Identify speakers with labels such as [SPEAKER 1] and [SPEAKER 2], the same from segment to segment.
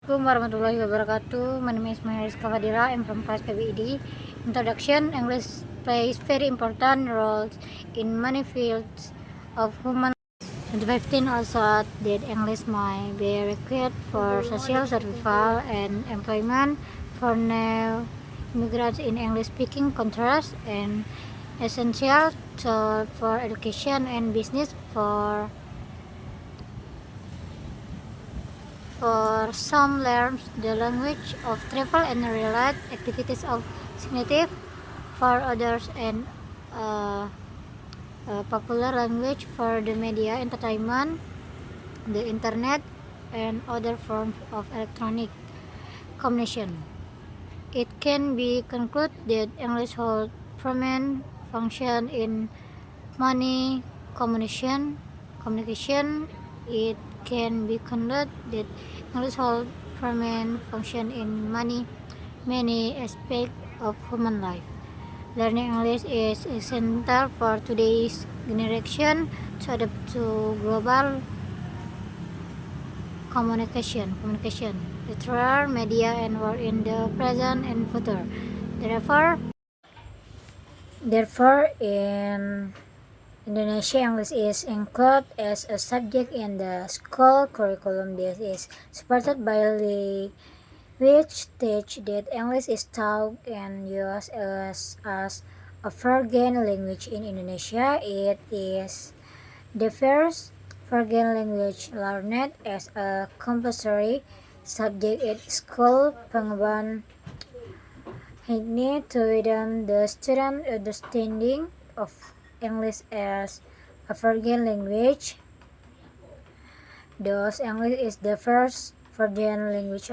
[SPEAKER 1] Assalamualaikum warahmatullahi wabarakatuh. My name is Mahariska Fadila. I'm from class PBED. Introduction: English plays very important roles in many fields of human. 2015 also that English might be required for social survival and employment for new immigrants in English-speaking countries and essential for education and business for some learns the language of travel and related activities of significant for others and a popular language for the media, entertainment, the internet, and other forms of electronic communication. It can be concluded that English holds prominent function in money communication. It can be concluded that English holds prominent function in many aspects of human life. Learning English is essential for today's generation to adapt to global communication, literature, media, and work in the present and future. Therefore, in Indonesia, English is included as a subject in the school curriculum. This is supported by which teach that English is taught and used as a foreign language in Indonesia. It is the first foreign language learned as a compulsory subject at school. Pengetahuan ini to widen the student understanding of English as a foreign language. Thus, English is the first foreign language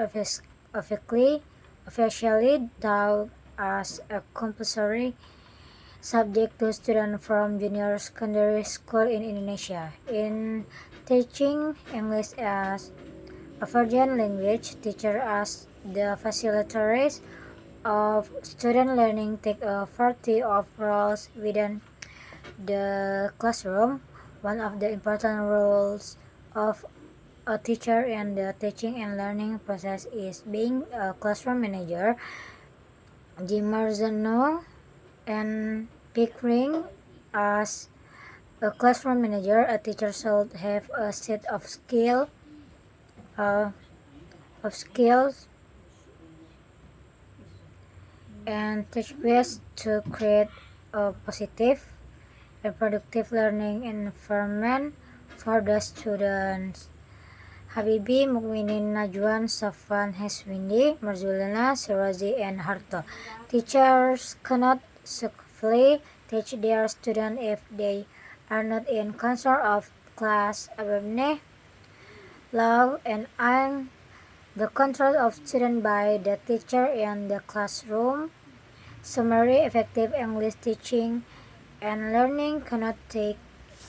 [SPEAKER 1] officially taught as a compulsory subject to students from junior secondary school in Indonesia. In teaching English as a foreign language, teachers as the facilitators of student learning take a variety of roles within the classroom. One of the important roles of a teacher in the teaching and learning process is being a classroom manager. Jim Marzano and Pickering as a classroom manager, a teacher should have a set of skills and techniques to create a positive and productive learning environment for the students. Habibi, Mukminin, Najwan, Safwan, Haswindi, Marzulina, Sirazi, and Harto. Teachers cannot successfully teach their students if they are not in control of class ababne, law, and the control of students by the teacher in the classroom. Summary: effective English teaching and learning cannot take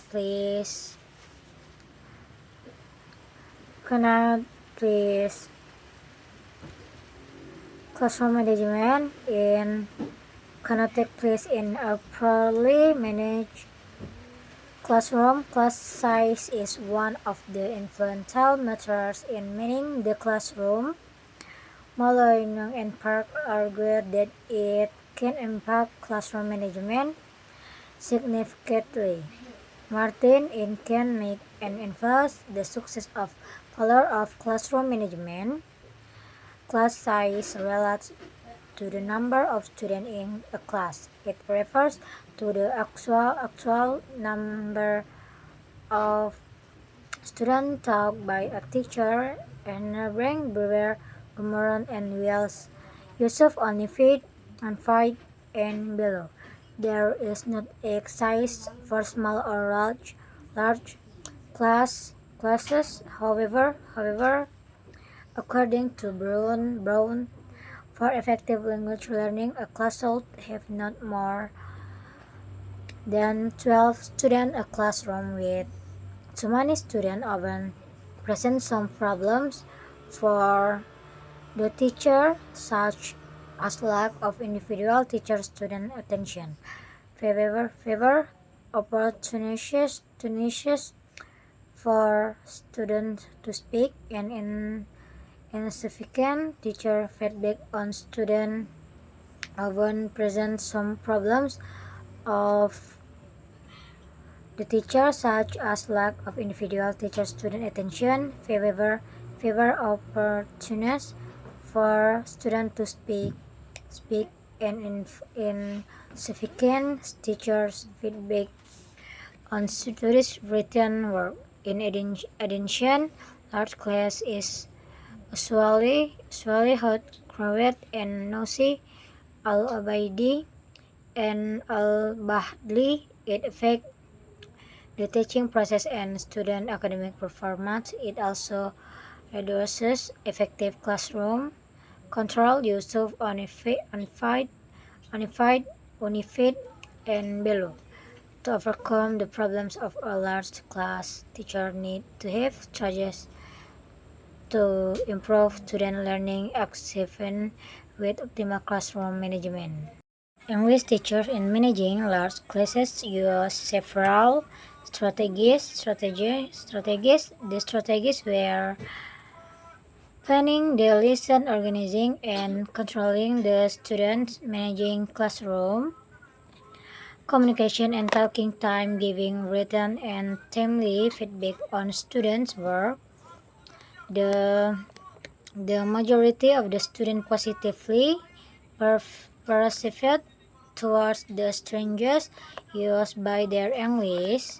[SPEAKER 1] place classroom management cannot take place in a poorly managed classroom. Class size is one of the influential matters in managing the classroom. Molyneux and Park argued that it can impact classroom management significantly. Martin can make and influence the success of failure of classroom management. Class size relates to the number of students in a class. It refers to the actual number of students taught by a teacher. Enabling Brewer, Gumaran, and Wells Yusuf only fit and 5 and below. There is not a size for small or large classes. However, according to Brown, for effective language learning, a class should have not more than 12 students. A classroom with too many students often presents some problems for the teacher, such as lack of individual teacher-student attention, favor opportunities for students to speak and Insignificant teacher feedback on student often presents some problems of the teacher, such as lack of individual teacher-student attention, fewer opportunities for students to speak, and insignificant teachers' feedback on students' written work. In addition, large class is usually hot, crowded, and noisy. Al-Abaidi and Al-Bahli, it affects the teaching process and student academic performance. It also reduces effective classroom control, use of unified, and below. To overcome the problems of a large class, teachers need to have strategies to improve student learning achievement with optimal classroom management. English teachers in managing large classes use several strategies. The strategies were planning the lesson, organizing and controlling the students, managing classroom, communication and talking time, giving written and timely feedback on students' work. The majority of the students positively perceived towards the strategies used by their English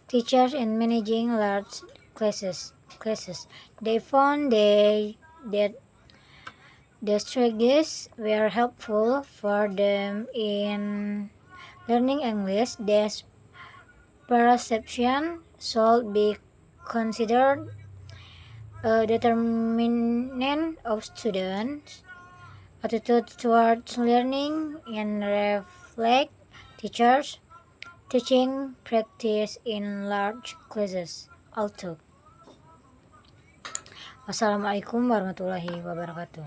[SPEAKER 1] teachers in managing large classes. They found that the strategies were helpful for them in learning English. This perception should be considered a determinant of students' attitude towards learning and reflect teachers' teaching practice in large classes. Also, wassalamualaikum warahmatullahi wabarakatuh.